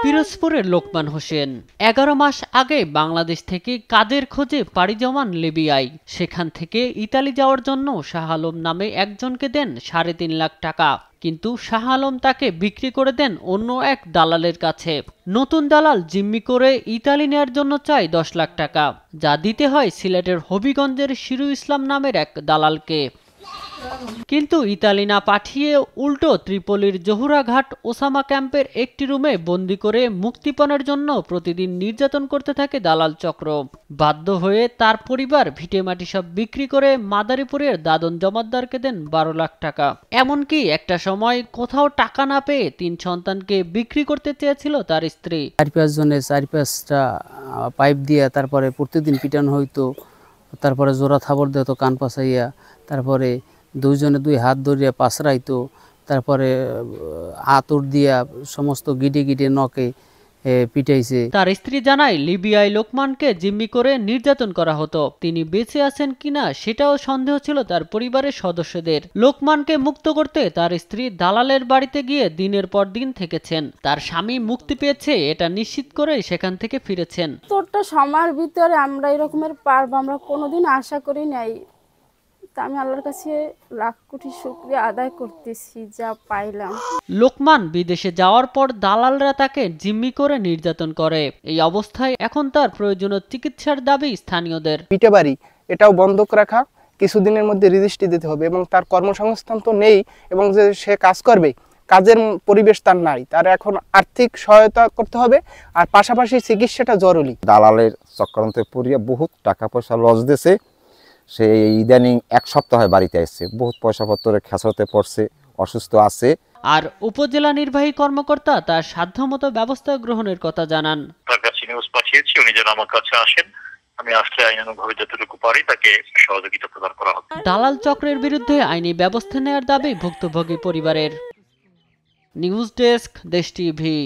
পিরোজপুরের লোকমান হোসেন 11 মাস আগে বাংলাদেশ থেকে কাজের খোঁজে পাড়ি জমান লিবিয়ায়। সেখান থেকে ইতালি যাওয়ার জন্য শাহ আলম নামে একজনকে দেন 3.5 লাখ টাকা, কিন্তু শাহ আলম তাকে বিক্রি করে দেন অন্য এক দালালের কাছে। নতুন দালাল জিম্মি করে ইতালি নেয়ার জন্য চায় 10 লাখ টাকা, যা দিতে হয় সিলেটের হবিগঞ্জের শিরু ইসলাম নামের এক দালালকে। কিন্তু ইতালি না পাঠিয়ে উল্টো ত্রিপোলির জহুরাঘাট ওসামা ক্যাম্পের একটি রুমে বন্দি করে মুক্তিপণের জন্য প্রতিদিন নির্যাতন করতে থাকে দালাল চক্র। বাধ্য হয়ে তার পরিবার ভিটেমাটি সব বিক্রি করে মাদারীপুরের দাদন জমাদ্দারকে দেন 12 লাখ টাকা। এমনকি একটা সময় কোথাও টাকা না পেয়ে 3 সন্তানকে বিক্রি করতে চেয়েছিল তার স্ত্রী। 4-5 জনে 4-5টা পাইপ দিয়ে তারপরে প্রতিদিন পিটানো হইতো, তারপরে জোড়া থাবর দিত কান পাছাইয়া, তারপরে 2 জনে 2 হাত ধরিয়া পাছরাইতো, তারপরে আতর দিয়া সমস্ত গিডে গিডে নকে পিটাইছে। তার স্ত্রী জানায় লিবিয়ায় লোকমানকে জিম্মি করে নির্যাতন করা হতো। তিনি বেঁচে আছেন কিনা সেটাও সন্দেহ ছিল তার পরিবারের সদস্যদের। লোকমানকে মুক্ত করতে তার স্ত্রী দালালের বাড়িতে গিয়ে দিনের পর দিন থেকেছেন। তার স্বামী মুক্তি পেয়েছে এটা নিশ্চিত করে সেখান থেকে ফিরেছেন। তোরটা সময়ের ভিতরে আমরা এরকমের পারবো আমরা কোনোদিন আশা করি নাই। আমি আল্লাহর কাছে লাখ কোটি শুকরিয়া আদায় করতেছি যা পাইলাম। লোকমান বিদেশে যাওয়ার পর দালালরা তাকে জিম্মি করে নির্যাতন করে। এই অবস্থায় এখন তার প্রয়োজনীয় চিকিৎসার দাবি স্থানীয়দের। পিঠে বাড়ি এটাও বন্ধক রাখা, কিছুদিনের মধ্যে রেজিস্ট্রি দিতে হবে এবং তার কর্মসংস্থান তো নেই এবং যে সে কাজ করবে কাজের পরিবেশ তার নাই, তার এখন আর্থিক সহায়তা করতে হবে আর পাশাপাশি চিকিৎসাটা জরুরি। দালালের চক্রান্তে পড়িয়া বহুত টাকা পয়সা লস দিয়েছে। সে ইদানিং 1 সপ্তাহ বাড়িতে আসছে, বহুত পয়সাপত্রের খেসারতে পড়ছে, অসুস্থ আছে। আর উপজেলা নির্বাহী কর্মকর্তা তার সাধ্যমতো ব্যবস্থা গ্রহণের কথা জানান। তার কাছে নিউজ পাঠিয়েছি, উনি যেন আমার কাছে আসেন, আমি আসলে আইনানুগভাবে যতটুকু পারি তাকে সহযোগিতা প্রদান করা হবে। দালাল চক্রের বিরুদ্ধে আইনি ব্যবস্থা নেওয়ার দাবি ভুক্তভোগী পরিবারের। নিউজ ডেস্ক, দেশ টিভি।